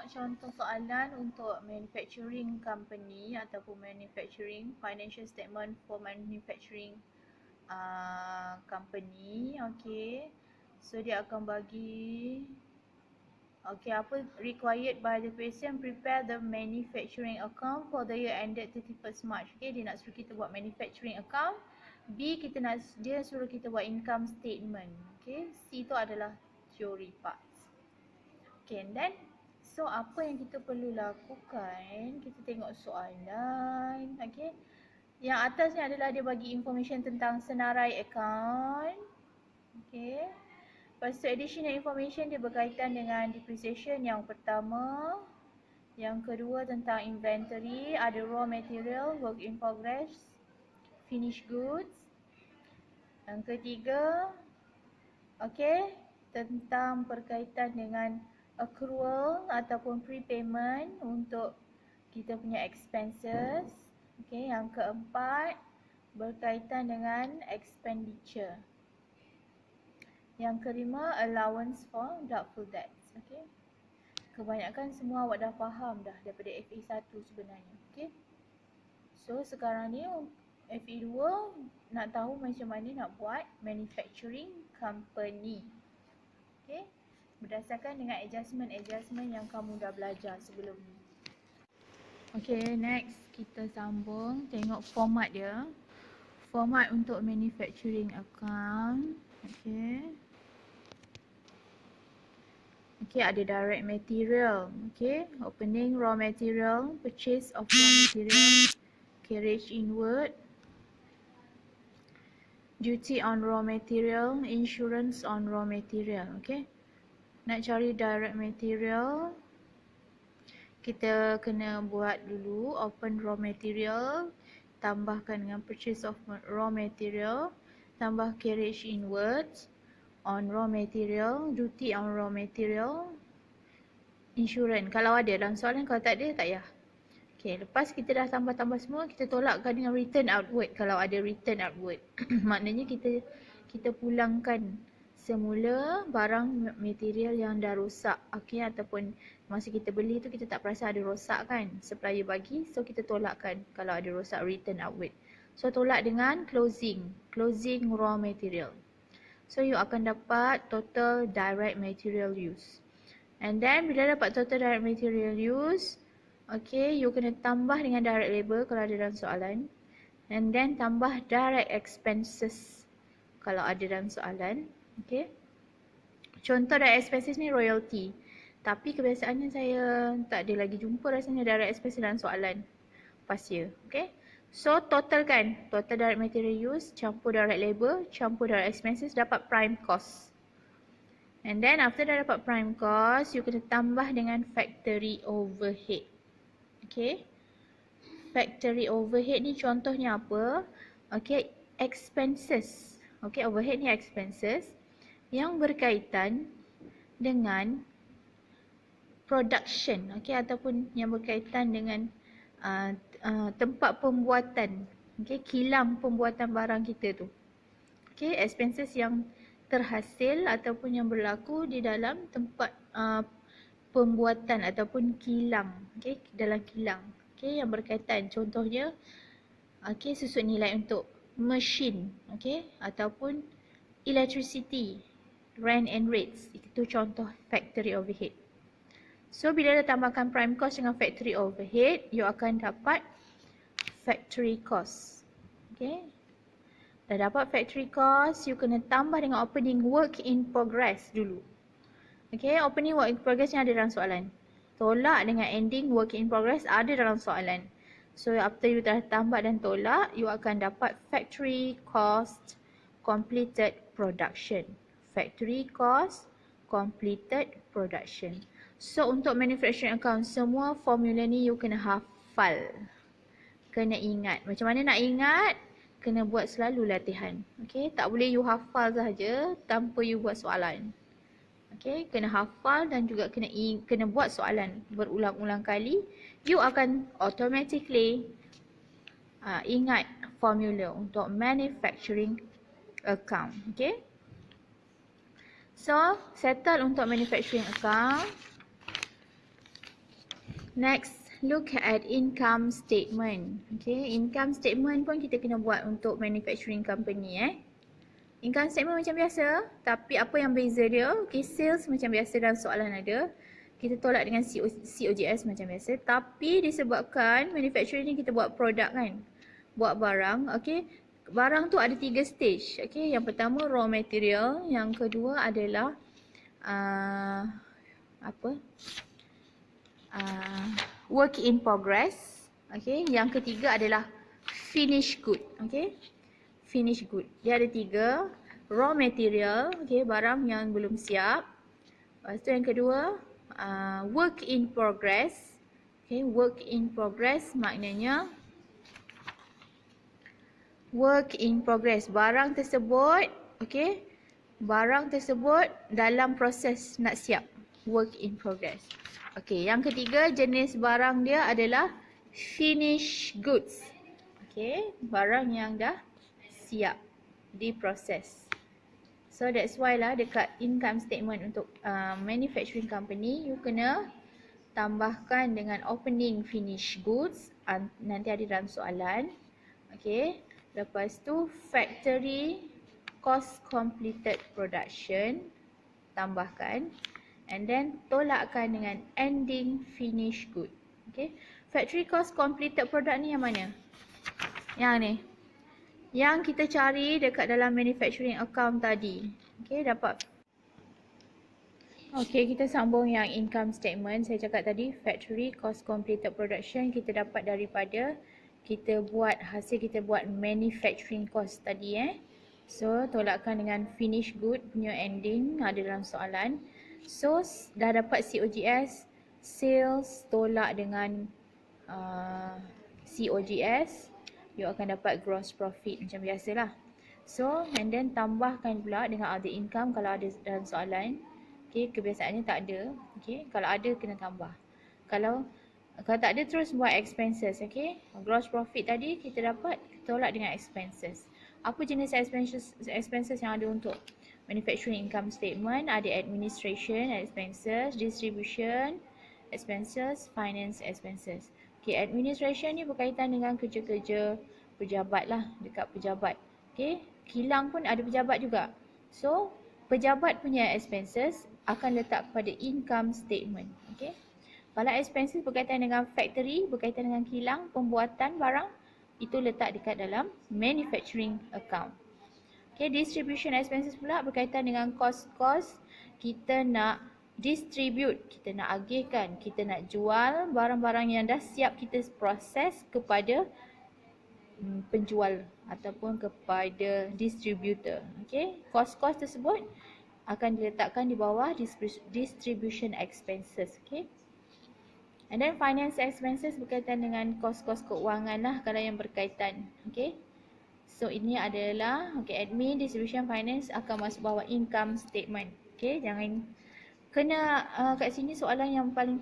contoh soalan untuk manufacturing company ataupun manufacturing financial statement for manufacturing company. Okay, so dia akan bagi apa required by the patient, prepare the manufacturing account for the year ended 31st March. Okay, dia nak suruh kita buat manufacturing account. B, dia suruh kita buat income statement. Okay, C tu adalah theory parts. Okay, and then so apa yang kita perlu lakukan, kita tengok soalan. Okay, yang atas ni adalah dia bagi information tentang senarai account. Okay, lepas tu additional information dia berkaitan dengan depreciation yang pertama. Yang kedua tentang inventory, ada raw material, work in progress, finished goods. Yang ketiga, okay, tentang berkaitan dengan accrual ataupun prepayment untuk kita punya expenses. Okay, yang keempat berkaitan dengan expenditure. Yang kelima, allowance for doubtful debts. Okay, kebanyakan semua awak dah faham dah daripada FE1 sebenarnya. Okay, so sekarang ni FE2 nak tahu macam mana nak buat manufacturing company. Okay, berdasarkan dengan adjustment yang kamu dah belajar sebelum ni. Okay, next kita sambung tengok format dia. Format untuk manufacturing account. Okay, ada direct material. Okay, opening raw material, purchase of raw material, carriage inward, duty on raw material, insurance on raw material. Okay, nak cari direct material, kita kena buat dulu open raw material, tambahkan dengan purchase of raw material, tambah carriage inwards on raw material, duty on raw material, insurance kalau ada dalam soalan, kalau tak ada tak payah. Okay, lepas kita dah tambah-tambah semua, kita tolakkan dengan return outward kalau ada return outward. Maknanya kita pulangkan semula barang material yang dah rosak. Okay, ataupun masa kita beli tu kita tak perasan ada rosak kan, supplier bagi, so kita tolakkan kalau ada rosak, return outward. So tolak dengan closing raw material. So you akan dapat total direct material use. And then bila dapat total direct material use, okay, you kena tambah dengan direct labor kalau ada dalam soalan. And then tambah direct expenses kalau ada dalam soalan. Okay, contoh direct expenses ni royalty. Tapi kebiasaannya saya tak ada lagi jumpa rasanya direct expenses dalam soalan past year. Okay, so total kan, total direct material use campur direct labor campur direct expenses dapat prime cost. And then after dah dapat prime cost, you kena tambah dengan factory overhead. Okay, factory overhead ni contohnya apa? Okay, expenses. Okay, overhead ni expenses yang berkaitan dengan production. Okay, ataupun yang berkaitan dengan tempat pembuatan. Okay, kilang pembuatan barang kita tu. Okay, expenses yang terhasil ataupun yang berlaku di dalam tempat pembuatan ataupun kilang. Okay, dalam kilang. Okay, yang berkaitan contohnya okay, susut nilai untuk mesin. Okay, ataupun electricity, rent and rates. Itu contoh factory overhead. So bila dah tambahkan prime cost dengan factory overhead, you akan dapat factory cost. Okay, dah dapat factory cost, you kena tambah dengan opening work in progress dulu. Okay, opening work in progress yang ada dalam soalan. Tolak dengan ending work in progress ada dalam soalan. So after you dah tambah dan tolak, you akan dapat factory cost completed production. Factory cost completed production. So untuk manufacturing account, semua formula ni you kena hafal. Kena ingat. Macam mana nak ingat? Kena buat selalu latihan. Okay, tak boleh you hafal sahaja tanpa you buat soalan. Okay, kena hafal dan juga kena buat soalan berulang-ulang kali. You akan automatically ingat formula untuk manufacturing account. Okay, so settle untuk manufacturing account. Next, look at income statement. Okay, income statement pun kita kena buat untuk manufacturing company Income statement macam biasa, tapi apa yang beza dia? Okay, sales macam biasa dalam soalan ada. Kita tolak dengan COGS macam biasa, tapi disebabkan manufacturing ni kita buat produk kan, buat barang. Okay, barang tu ada 3 stage. Okay, yang pertama raw material, yang kedua adalah work in progress. Okay, yang ketiga adalah finished good. Okay, finished good. Dia ada 3. Raw material, okay, barang yang belum siap. Lepas tu yang kedua, work in progress. Okay, work in progress maknanya work in progress. Barang tersebut, okay, barang tersebut dalam proses nak siap. Work in progress. Okay, yang ketiga jenis barang dia adalah finished goods. Okay, barang yang dah siap diproses. So that's why lah dekat income statement untuk manufacturing company, you kena tambahkan dengan opening finished goods. Nanti ada dalam soalan. Okay, lepas tu factory cost completed production, tambahkan. And then tolakkan dengan ending finished good. Okay, factory cost completed product ni yang mana? Yang ni. Yang kita cari dekat dalam manufacturing account tadi. Okay, dapat. Okay, kita sambung yang income statement. Saya cakap tadi factory cost completed production kita dapat daripada kita buat hasil kita buat manufacturing cost tadi So, tolakkan dengan finish good punya ending ada dalam soalan. So, dah dapat COGS, sales tolak dengan COGS, you akan dapat gross profit macam biasalah. So, and then tambahkan pula dengan other income kalau ada dalam soalan. Okay, kebiasaannya tak ada. Okay, kalau ada kena tambah. Kalau tak ada terus buat expenses. Okay, gross profit tadi kita dapat tolak dengan expenses. Apa jenis expenses yang ada untuk manufacturing income statement? Ada administration expenses, distribution expenses, finance expenses. Okay, administration ni berkaitan dengan kerja-kerja pejabat lah, dekat pejabat. Okay, kilang pun ada pejabat juga. So, pejabat punya expenses akan letak pada income statement. Okay, kalau expenses berkaitan dengan factory, berkaitan dengan kilang, pembuatan barang, itu letak dekat dalam manufacturing account. Okay, distribution expenses pula berkaitan dengan cost-cost kita nak distribute, kita nak agihkan, kita nak jual barang-barang yang dah siap kita proses kepada penjual ataupun kepada distributor. Okay, cost-cost tersebut akan diletakkan di bawah distribution expenses. Okay, and then finance expenses berkaitan dengan kos-kos keuangan lah kalau yang berkaitan. Okay, so ini adalah admin, distribution, finance akan masuk bawah income statement. Okay, jangan kena kat sini soalan yang paling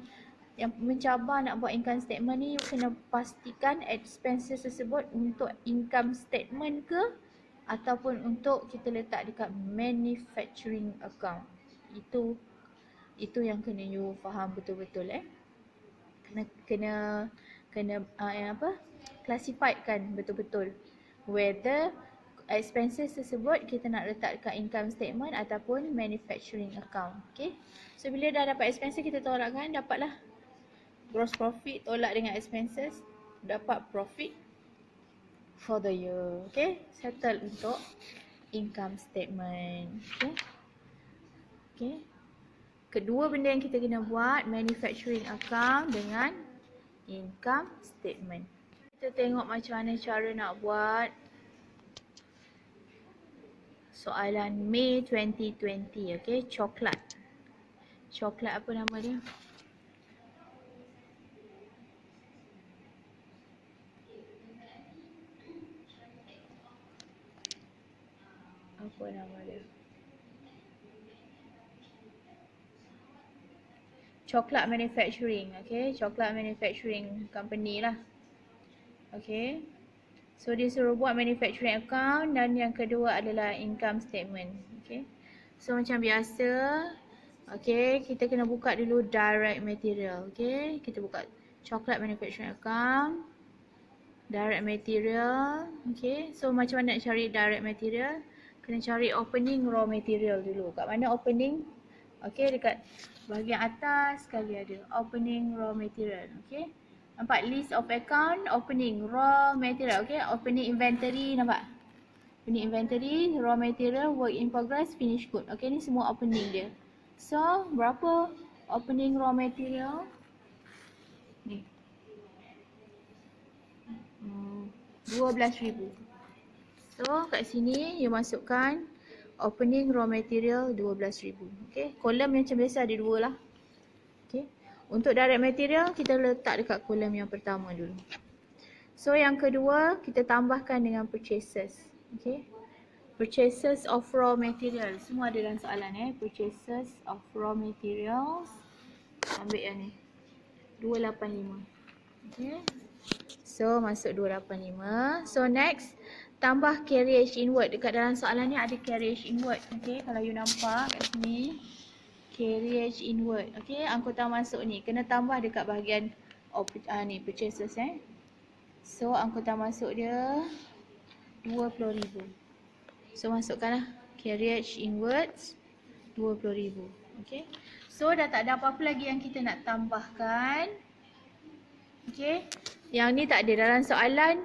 yang mencabar nak buat income statement ni, kena pastikan expenses tersebut untuk income statement ke ataupun untuk kita letak dekat manufacturing account. Itu yang kena you faham betul-betul kena classifiedkan betul-betul whether expenses tersebut kita nak letak dekat income statement ataupun manufacturing account. Okay, so bila dah dapat expenses kita tolakkan, dapatlah gross profit, tolak dengan expenses, dapat profit for the year. Okay, settle untuk income statement. Okay, kedua benda yang kita kena buat, manufacturing account dengan income statement. Kita tengok macam mana cara nak buat soalan Mei 2020. Okay, coklat. Coklat apa nama dia? Apa nama dia? Coklat manufacturing. Okay, coklat manufacturing company lah. Okay, so dia suruh buat manufacturing account dan yang kedua adalah income statement. Okay, so macam biasa, okay, kita kena buka dulu direct material. Okay, kita buka Chocolate manufacturing account, direct material. Okay, so macam mana nak cari direct material? Kena cari opening raw material dulu. Kat mana opening? Okay, dekat bahagian atas sekali ada opening raw material. Okay, nampak list of account, opening raw material. Okay, opening inventory, nampak? Opening inventory, raw material, work in progress, finish good. Okay, ni semua opening dia. So, berapa opening raw material? Ni. 12,000. So, kat sini you masukkan opening raw material 12,000. Okay, kolom macam biasa ada dua lah. Okay, untuk direct material kita letak dekat kolom yang pertama dulu. So, yang kedua kita tambahkan dengan purchases. Okay, purchases of raw material. Semua ada dalam soalan Purchases of raw materials. Ambil yang ni. 285. Okay. So, masuk 285. So, next. Tambah carriage inward. Dekat dalam soalan ni ada carriage inward. Okay. Kalau you nampak kat sini. Carriage inward. Okay. Angkutan masuk ni. Kena tambah dekat bahagian ni. Purchases So, angkutan masuk dia 20,000. So, masukkanlah carriage inwards 20,000. Okay. So, dah tak ada apa-apa lagi yang kita nak tambahkan. Okay. Yang ni tak ada dalam soalan.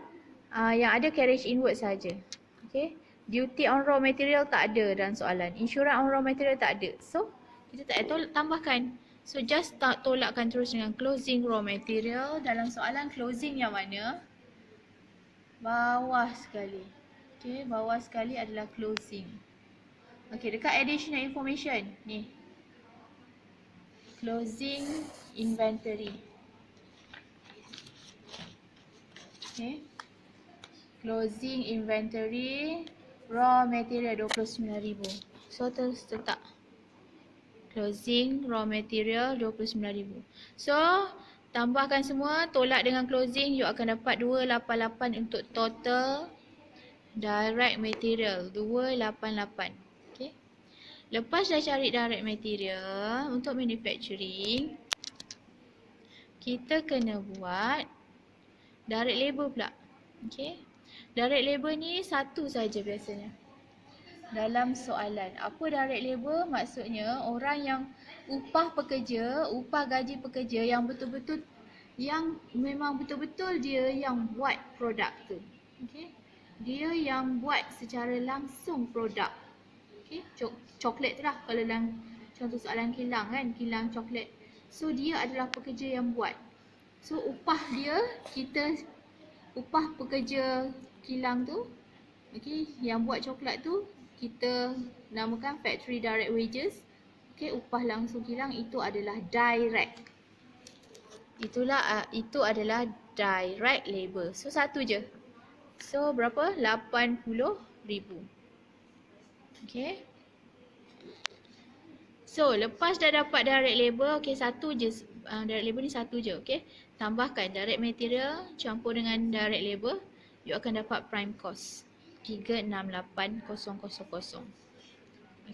Yang ada carriage inward saja. Okay. Duty on raw material tak ada dalam soalan. Insurance on raw material tak ada. So, kita tak ada tambahkan. So, just tolakkan terus dengan closing raw material. Dalam soalan closing yang mana? Bawah sekali. Okay, bawah sekali adalah closing. Okay, dekat additional information. Ni. Closing inventory. Okay. Closing inventory raw material 29,000. So, terus letak. Closing raw material 29,000. So, tambahkan semua, tolak dengan closing, you akan dapat 288 untuk total direct material. 288. Okay. Lepas dah cari direct material untuk manufacturing, kita kena buat direct labor pula. Okay. Direct labor ni satu saja biasanya dalam soalan. Apa direct labor? Maksudnya orang yang upah pekerja, upah gaji pekerja yang betul-betul, yang memang betul-betul dia yang buat produk tu. Okay. Dia yang buat secara langsung produk. Okay. Coklat tu lah. Kalau dalam contoh soalan kilang kan, kilang coklat. So, dia adalah pekerja yang buat. So, upah dia, upah pekerja kilang tu, okay, yang buat coklat tu, kita namakan factory direct wages. Okay, upah langsung kilang itu adalah direct. Itu adalah direct labor. So, satu je. So, berapa? 80,000. Okay. So, lepas dah dapat direct labor, okay, satu je. Direct labor ni satu je, okay. Tambahkan direct material campur dengan direct labor, you akan dapat prime cost. 368,000.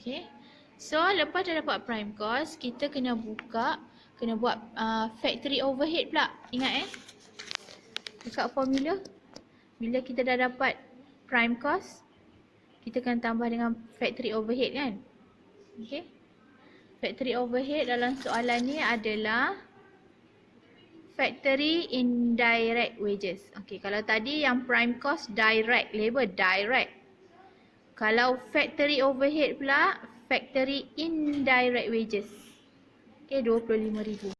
Okay. So, lepas dah dapat prime cost, kita kena buat factory overhead pula. Ingat dekat formula, bila kita dah dapat prime cost, kita akan tambah dengan factory overhead kan. Okay. Factory overhead dalam soalan ni adalah factory indirect wages. Okay, kalau tadi yang prime cost direct labor, direct. Kalau factory overhead pula, factory indirect wages. Okay, 25,000.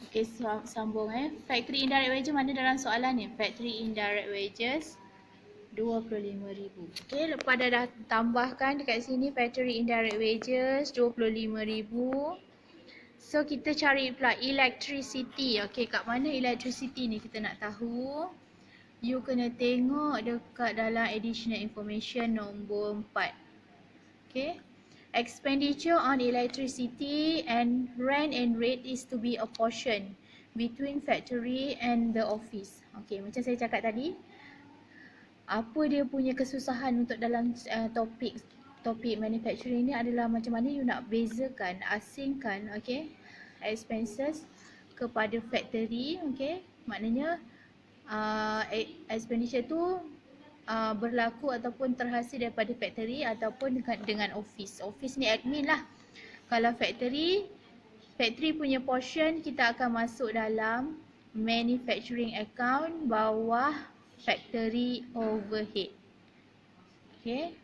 Okay, sambung Factory indirect wages mana dalam soalan ni? Factory indirect wages 25,000. Okay, lepas dah tambahkan dekat sini factory indirect wages 25,000. So, kita cari pula electricity. Okay, kat mana electricity ni kita nak tahu. You kena tengok dekat dalam additional information nombor 4. Okay. Expenditure on electricity and rent and rate is to be apportioned between factory and the office. Okay, macam saya cakap tadi. Apa dia punya kesusahan untuk dalam topik manufacturing ni adalah macam mana you nak bezakan, asingkan, okay, expenses kepada factory, okey. Maknanya expenditure tu berlaku ataupun terhasil daripada factory ataupun dengan office. Office ni admin lah. Kalau factory punya portion kita akan masuk dalam manufacturing account bawah factory overhead. Okay.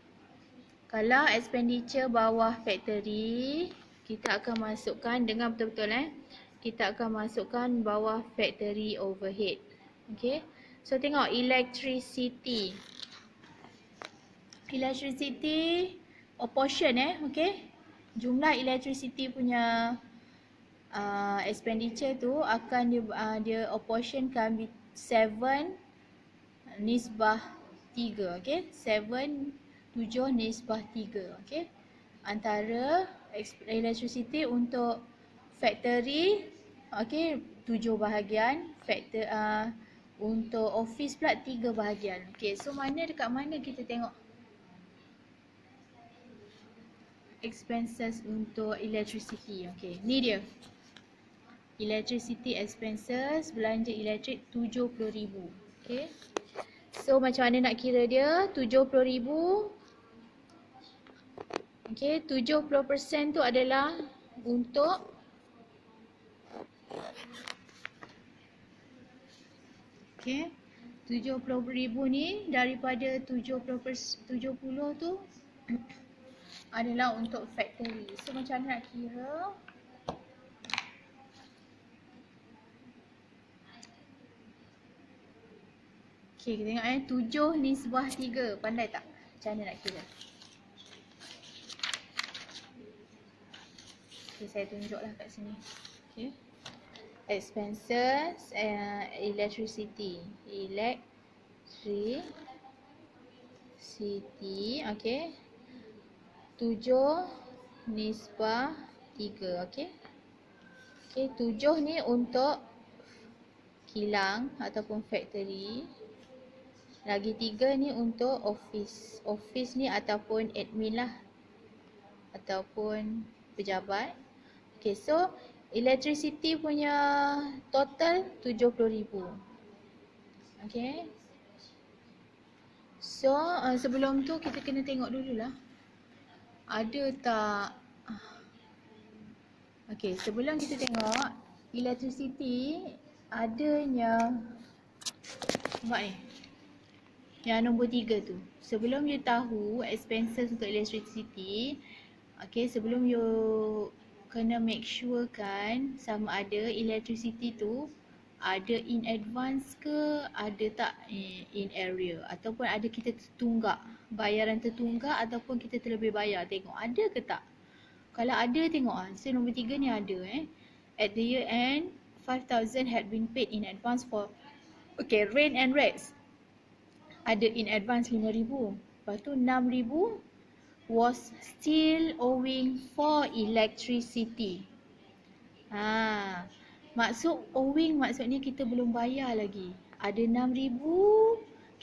Kalau expenditure bawah factory, kita akan masukkan, dengar betul-betul kita akan masukkan bawah factory overhead. Okay. So tengok electricity. Electricity portion okay. Jumlah electricity punya expenditure tu akan dia portion kan 7 nisbah 3, okay. 7/3, okay. Antara electricity untuk factory, okay, 7 bahagian, untuk office pula 3 bahagian. Okay, so dekat mana kita tengok expenses untuk electricity. Okay, ni dia. Electricity expenses, belanja elektrik 70,000. Okay. So macam mana nak kira dia? 70,000. Okay, 70% tu adalah untuk okay, 70,000 ni daripada 70 tu adalah untuk factory. So macam mana nak kira? Okay, kita tengok 7 nisbah 3. Pandai tak? Macam mana nak kira? Okay, saya tunjuklah kat sini. Okay. Expenses, electricity. Okay. 7 nisbah 3, okay. Okay, 7 ni untuk kilang ataupun factory. Lagi 3 ni untuk office. Office ni ataupun admin lah. Ataupun pejabat. Okay, so electricity punya total 70,000. Okay. So sebelum tu kita kena tengok dululah. Ada tak? Okay, sebelum kita tengok electricity adanya, nampak ni? Yang nombor 3 tu. Sebelum you tahu expenses untuk electricity, okay, sebelum you kena make sure kan sama ada electricity tu ada in advance ke, ada tak in area, ataupun ada kita tertunggak, bayaran tertunggak ataupun kita terlebih bayar. Tengok ada ke tak. Kalau ada, tengok so nombor 3 ni ada At the year end 5,000 had been paid in advance for rent and rates. Ada in advance 5,000. Lepas tu 6,000 was still owing for electricity. Maksud owing maksudnya kita belum bayar lagi. Ada 6,000,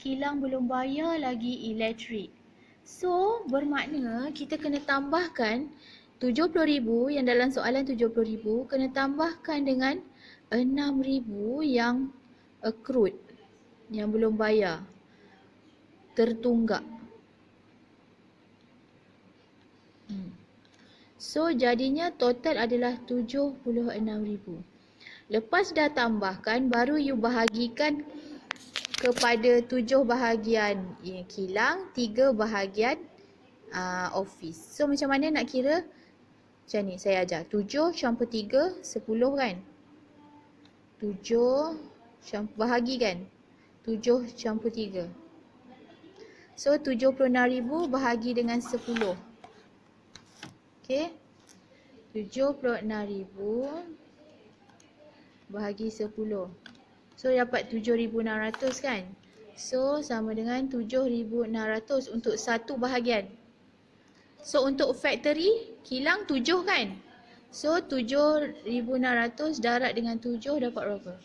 kilang belum bayar lagi elektrik. So bermakna kita kena tambahkan 70,000 yang dalam soalan 70,000 kena tambahkan dengan 6,000 yang accrued, yang belum bayar, tertunggak. So jadinya total adalah 76,000. Lepas dah tambahkan, baru you bahagikan kepada 7 bahagian kilang, 3 bahagian office. So macam mana nak kira? Macam ni saya ajar. 7 campur 3, 10 kan? 7 bahagi kan? 7 campur 3. So 76,000 bahagi dengan 10. Okay. 76,000 bahagi 10. So dapat 7,600 kan? So sama dengan 7,600 untuk satu bahagian. So untuk factory, kilang 7 kan? So 7,600 darat dengan 7 dapat berapa?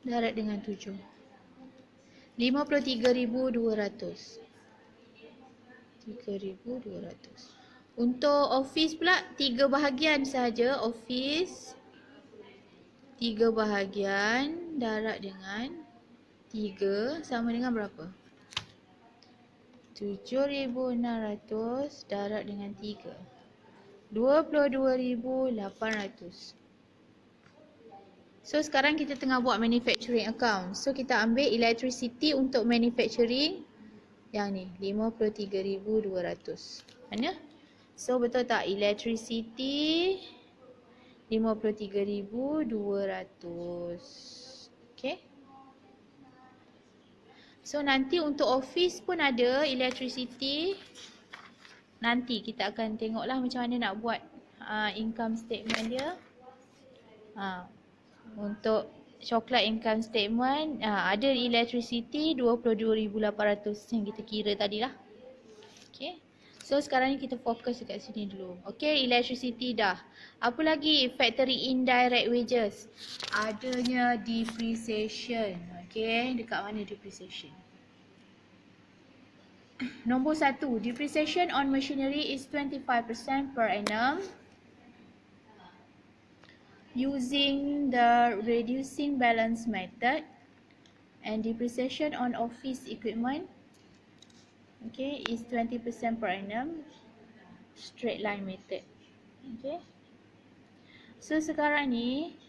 Darat dengan 7. 53,200. 3,200. Untuk office pula 3 bahagian saja. Office 3 bahagian darab dengan 3 sama dengan berapa? 7,600 darab dengan 3. 22,800. So sekarang kita tengah buat manufacturing account. So kita ambil electricity untuk manufacturing yang ni 53,200. Mana? So betul tak? Electricity 53,200. Okay. So nanti untuk office pun ada electricity. Nanti kita akan tengoklah macam mana nak buat income statement dia. Untuk coklat income statement ada electricity 22,800 yang kita kira tadi lah. Okay. So sekarang ni kita fokus dekat sini dulu. Okay, electricity dah. Apa lagi? Factory indirect wages. Adanya depreciation. Okay, dekat mana depreciation? Nombor 1, depreciation on machinery is 25% per annum. Using the reducing balance method, and depreciation on office equipment, okay, is 20% per annum, straight line method. Okay. So sekarang ni,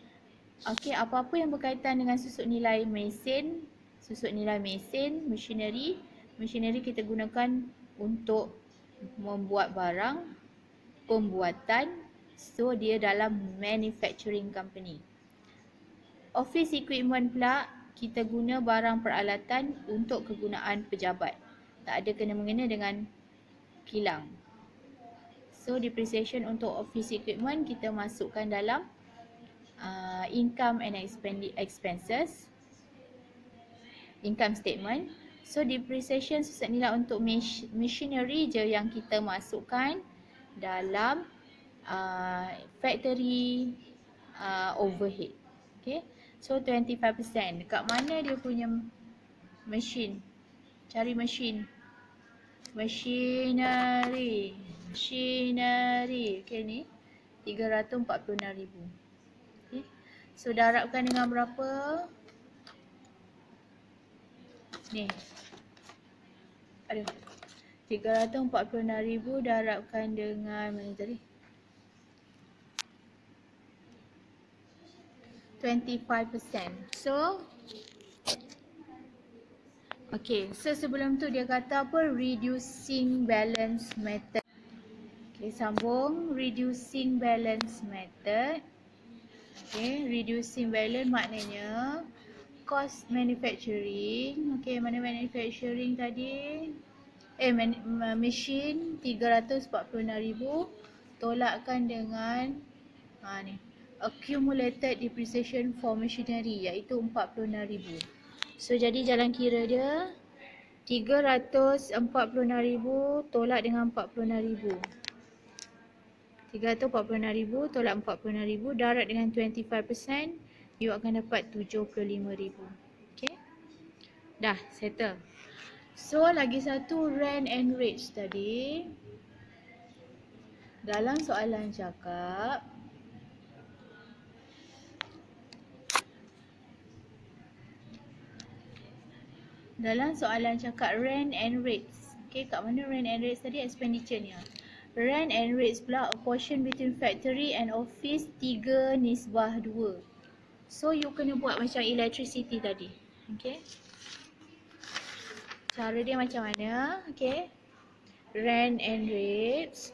okay, apa-apa yang berkaitan dengan susut nilai mesin, machinery kita gunakan untuk membuat barang, pembuatan. So dia dalam manufacturing company. Office equipment pula kita guna barang peralatan untuk kegunaan pejabat. Tak ada kena-mengena dengan kilang. So depreciation untuk office equipment kita masukkan dalam income and expenses, income statement. So depreciation susut nilai untuk machinery je yang kita masukkan dalam factory overhead. Okay. So 25%. Dekat mana dia punya mesin? Cari mesin. Machinery. Okay ni 346,000. Okay. So darabkan dengan berapa? Ni. Aduh. 346,000 darabkan dengan mana tadi? 25%. So okay, so sebelum tu dia kata apa? Reducing balance method. Okay, sambung reducing balance method. Okay, reducing balance maknanya cost manufacturing. Okay, mana manufacturing tadi? Machine 346,000 tolakkan dengan ni accumulated depreciation for machinery iaitu 46,000. So jadi jalan kira dia 346,000 tolak dengan 46,000. 346,000 tolak 46,000 darab dengan 25%, you akan dapat 75,000. Okay. Dah settle. So lagi satu rent and rates tadi. Dalam soalan cakap rent and rates. Okay, kat mana rent and rates tadi? Expenditure ni. Rent and rates pula apportion between factory and office 3:2. So you kena buat macam electricity tadi. Okay. Cara dia macam mana? Okay. Rent and rates.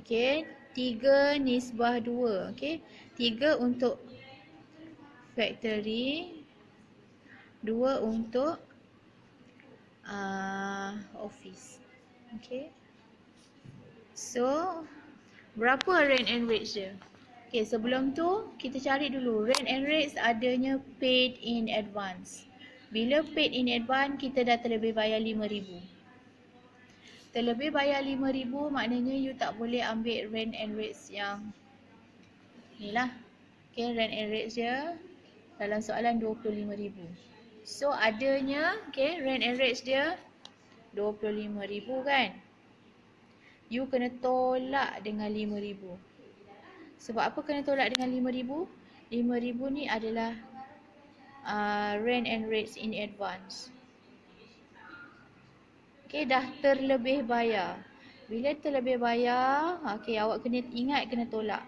Okay. 3:2. Okay. 3 untuk factory, 2 untuk office. Okay. So berapa rent and rates dia? Okay, sebelum tu kita cari dulu rent and rates adanya paid in advance. Bila paid in advance kita dah terlebih bayar 5,000. Terlebih bayar 5,000 maknanya you tak boleh ambil rent and rates yang ni lah. Okay, rent and rates dia dalam soalan 25,000. So adanya, okay, rent and rates dia 25,000 kan. You kena tolak dengan 5,000. Sebab apa kena tolak dengan 5,000? 5,000 ni adalah rent and rates in advance. Okay, dah terlebih bayar. Bila terlebih bayar, okay, awak kena ingat kena tolak.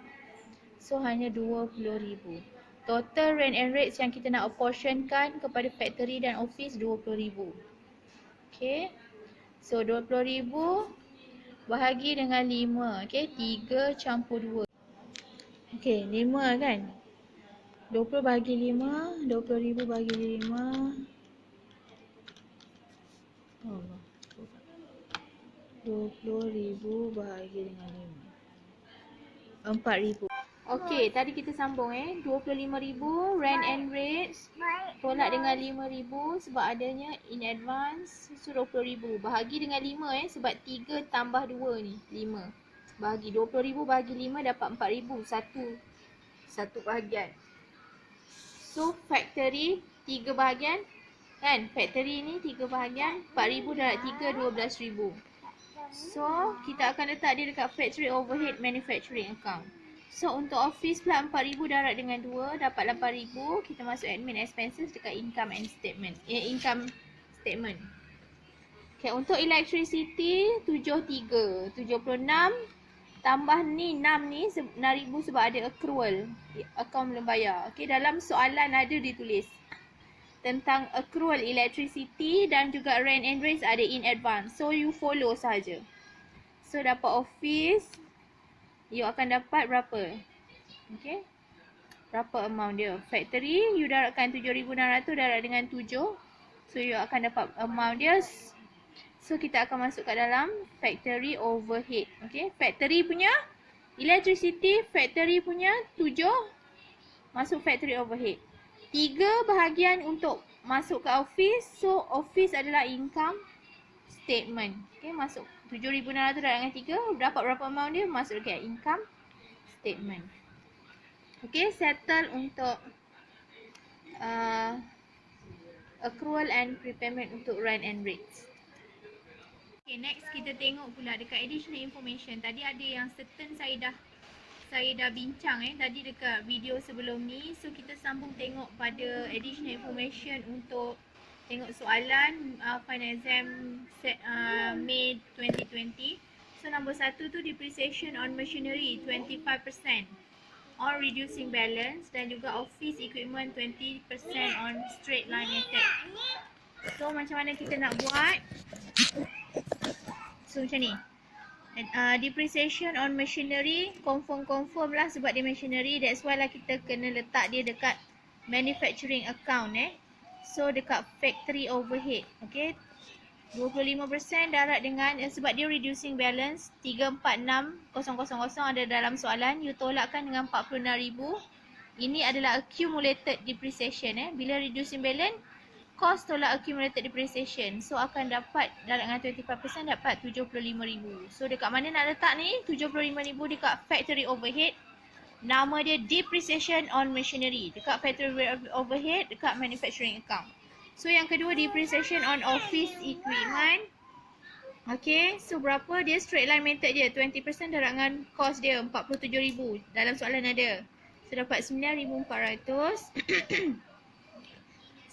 So hanya 20,000. Total rent and rates yang kita nak apportionkan kepada factory dan office 20,000. Okay. So 20,000 bahagi dengan 5. Okay, 3 campur 2. Okay, 5 kan. 20 bahagi 5, 20,000 bahagi 5. Allah. 20,000 bahagi dengan 5. 4,000. Okey, tadi kita sambung 25,000 rent and rates tolak dengan 5,000 sebab adanya in advance, so 20,000 bahagi dengan 5 sebab 3 tambah 2 ni 5. Bahagi 20,000 bahagi 5 dapat 4,000, satu bahagian. So factory 3 bahagian kan? Factory ni 3 bahagian, 4,000 darab 3 12,000. So kita akan letak dia dekat factory overhead manufacturing account. So untuk office pula 4,000 darab dengan 2 dapat 8,000. Kita masuk admin expenses dekat income and statement. Income statement. Okay, untuk electricity 73, 76 tambah ni 6 ni 6,000 sebab ada accrual, akaun belum bayar. Okay, dalam soalan ada ditulis tentang accrual electricity dan juga rent and rates ada in advance. So you follow saja. So dapat office, you akan dapat berapa? Okay, berapa amount dia? Factory, you darabkan 7,600 darab dengan 7. So you akan dapat amount dia. So kita akan masuk kat dalam factory overhead. Okay, factory punya electricity, factory punya 7 masuk factory overhead. 3 bahagian untuk masuk ke office. So office adalah income statement. Okay, masuk 7,600 darab dengan 3. Dapat berapa amount dia? Masuk dekat income statement. Okay, settle untuk accrual and prepayment untuk rent and rates. Okay, next kita tengok pula dekat additional information. Tadi ada yang certain saya dah bincang tadi dekat video sebelum ni. So kita sambung tengok pada additional information untuk tengok soalan final exam May 2020. So nombor 1 tu depreciation on machinery 25% on reducing balance dan juga office equipment 20% on straight line method. So macam mana kita nak buat? So macam ni. Depreciation on machinery confirm lah sebab dia machinery, that's why lah kita kena letak dia dekat manufacturing account So dekat factory overhead. Okay, 25% darab dengan sebab dia reducing balance 346,000 ada dalam soalan, you tolakkan dengan 46,000. Ini adalah accumulated depreciation bila reducing balance cost tolak accumulated depreciation. So akan dapat darab dengan 25% dapat 75,000. So dekat mana nak letak ni? 75,000 dekat factory overhead. Nama dia depreciation on machinery. Dekat factory overhead, dekat manufacturing account. So yang kedua depreciation on office equipment. Okay, so berapa dia? Straight line method je. 20% darab dengan cost dia 47,000. Dalam soalan ada. So dapat 9,400.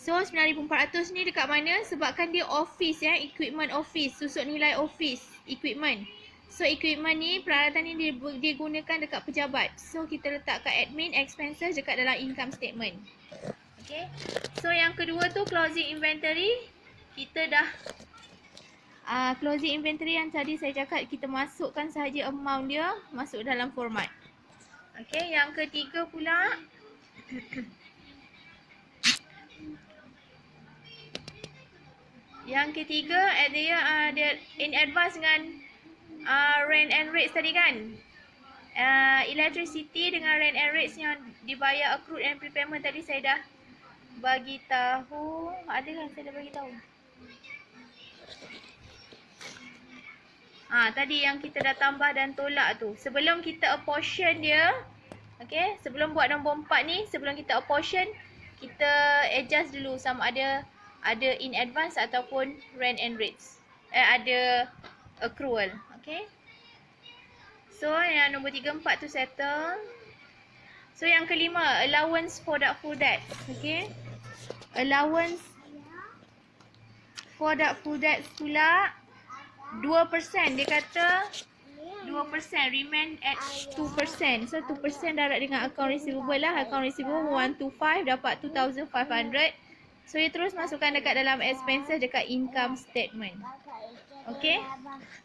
So 9,400 ni dekat mana? Sebabkan dia office equipment office. Susuk nilai office equipment. So equipment ni, peralatan ni digunakan dekat pejabat. So kita letak kat admin expenses dekat dalam income statement. Okay. So yang kedua tu closing inventory. Kita dah closing inventory yang tadi saya cakap, kita masukkan sahaja amount dia masuk dalam format. Okay, yang ketiga pula yang ketiga dia in advance dengan rent and rates tadi kan. Electricity dengan rent and rates yang dibayar accrued and prepayment tadi saya dah bagi tahu. Ada kan saya dah bagi tahu? Tadi yang kita dah tambah dan tolak tu. Sebelum kita apportion dia, okay, sebelum buat nombor 4 ni, sebelum kita apportion, kita adjust dulu sama ada ada in advance ataupun rent and rates. Ada accrual. Okay. So yang nombor 3, 4 tu settle. So yang kelima, allowance for doubtful debts. Okay. Allowance for doubtful debts pula 2%. Dia kata 2% remain at 2%. So 2% darab dengan account receivable lah. Account receivable 125 dapat 2,500. So dia terus masukkan dekat dalam expenses dekat income statement. Okay.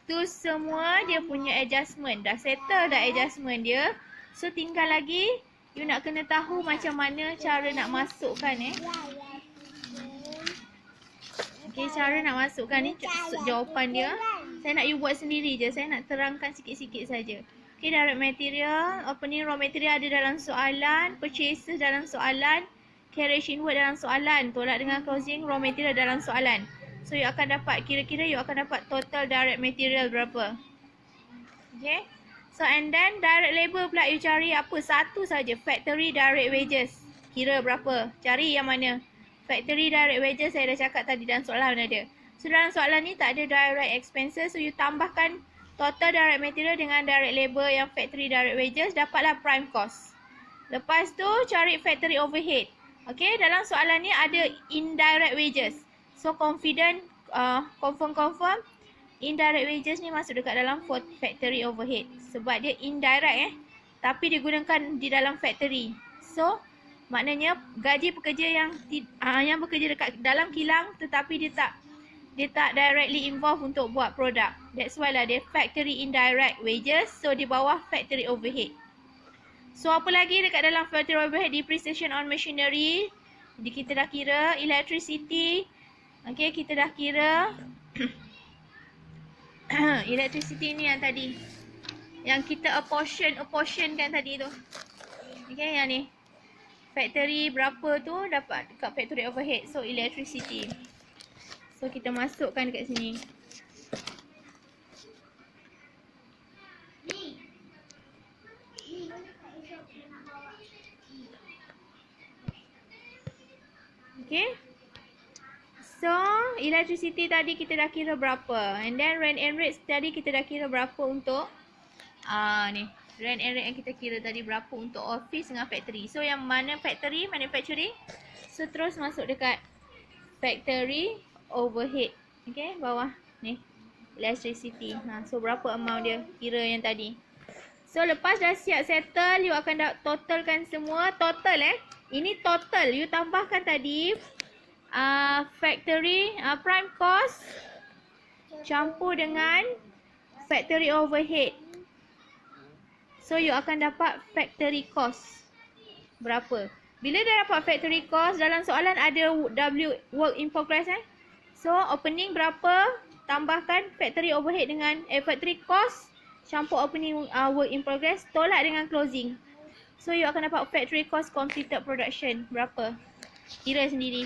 Tu semua dia punya adjustment. Dah settle dah adjustment dia. So tinggal lagi you nak kena tahu macam mana cara nak masukkan Okay, cara nak masukkan ni jawapan dia. Saya nak you buat sendiri je. Saya nak terangkan sikit-sikit saja. Okay, direct material, opening raw material ada dalam soalan, purchases dalam soalan, carriage inward dalam soalan, tolak dengan closing raw material dalam soalan. So you akan dapat, kira-kira you akan dapat total direct material berapa. Okay. So and then direct labor pula you cari apa? Satu saja, factory direct wages. Kira berapa? Cari yang mana? Factory direct wages saya dah cakap tadi dalam soalan ada. So dalam soalan ni tak ada direct expenses. So you tambahkan total direct material dengan direct labor yang factory direct wages. Dapatlah prime cost. Lepas tu cari factory overhead. Okay, dalam soalan ni ada indirect wages. So confident, confirm indirect wages ni masuk dekat dalam factory overhead. Sebab dia indirect tapi digunakan di dalam factory. So maknanya gaji pekerja yang bekerja dekat dalam kilang tetapi dia tak directly involved untuk buat produk. That's why lah dia factory indirect wages. So di bawah factory overhead. So apa lagi dekat dalam factory overhead? Depreciation on machinery. Jadi kita dah kira electricity. Okay, kita dah kira electricity ni yang tadi. Yang kita apportion kan tadi tu. Okay, yang ni. Factory berapa tu dapat dekat factory overhead. So electricity. So kita masukkan dekat sini. Okay. So electricity tadi kita dah kira berapa. And then rent and rates tadi kita dah kira berapa untuk ni. Rent and rate yang kita kira tadi berapa untuk office dengan factory. So yang mana factory, manufacturing. So terus masuk dekat factory overhead. Okay, bawah ni electricity. So berapa amount dia kira yang tadi. So lepas dah siap settle, you akan totalkan semua. Total ini total. You tambahkan tadi factory prime cost campur dengan factory overhead. So you akan dapat factory cost berapa. Bila dah dapat factory cost, dalam soalan ada W work in progress So opening berapa, tambahkan factory overhead dengan factory cost campur opening work in progress, tolak dengan closing. So you akan dapat factory cost completed production berapa. Kira sendiri.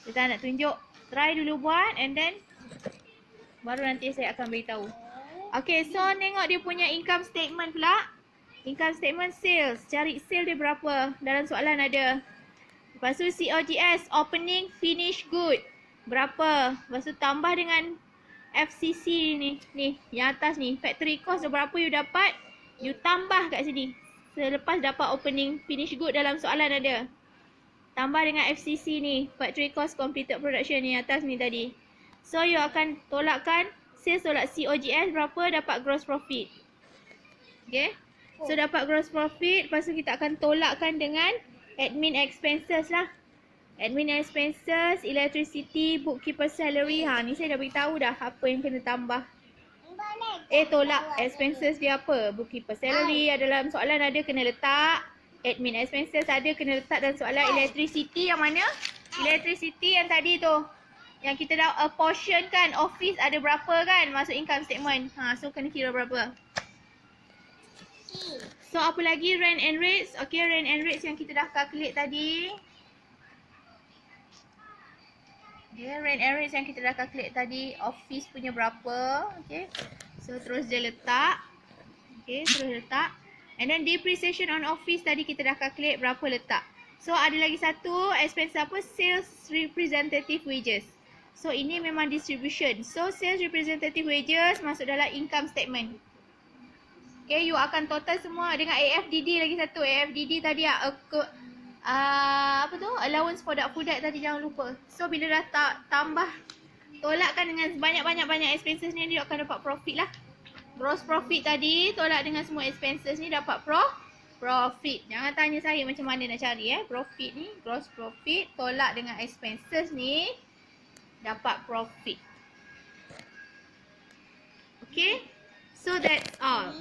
Kita nak tunjuk, try dulu buat and then baru nanti saya akan beritahu. Okay, so tengok dia punya income statement pula. Income statement sales. Cari sale dia berapa. Dalam soalan ada. Lepas tu COGS, opening finish good. Berapa. Lepas tu tambah dengan FCC ni. Ni, yang atas ni. Factory cost berapa you dapat. You tambah kat sini. Selepas dapat opening finish good dalam soalan ada. Tambah dengan FCC ni. Factory cost completed production ni atas ni tadi. So you akan tolakkan. Sales tolak COGS berapa, dapat gross profit. Okay. So dapat gross profit. Lepas tu kita akan tolakkan dengan admin expenses lah. Admin expenses, electricity, bookkeeper salary. Ni saya dah beritahu dah apa yang kena tambah. Tolak expenses dia apa. Bookkeeper salary dalam soalan ada kena letak. Admin expenses ada kena letak dalam soalan. Electricity yang mana? Electricity yang tadi tu. Yang kita dah apportion kan, office ada berapa kan masuk income statement. So kena kira berapa. So apa lagi, rent and rates. Okay, rent and rates yang kita dah calculate tadi. Okay, rent and rates yang kita dah calculate tadi. Office punya berapa. Okay, so terus dia letak. Okay, terus letak. And then depreciation on office tadi kita dah calculate berapa letak. So ada lagi satu expense apa? Sales representative wages. So ini memang distribution. So sales representative wages masuk dalam income statement. Okay, you akan total semua dengan AFDD lagi satu. AFDD tadi apa tu? Allowance for food tadi jangan lupa. So bila dah tambah tolakkan dengan banyak expenses ni, dia akan dapat profit lah. Gross profit tadi tolak dengan semua expenses ni dapat profit. Jangan tanya saya macam mana nak cari profit ni. Gross profit tolak dengan expenses ni dapat profit. Okay, so that's all.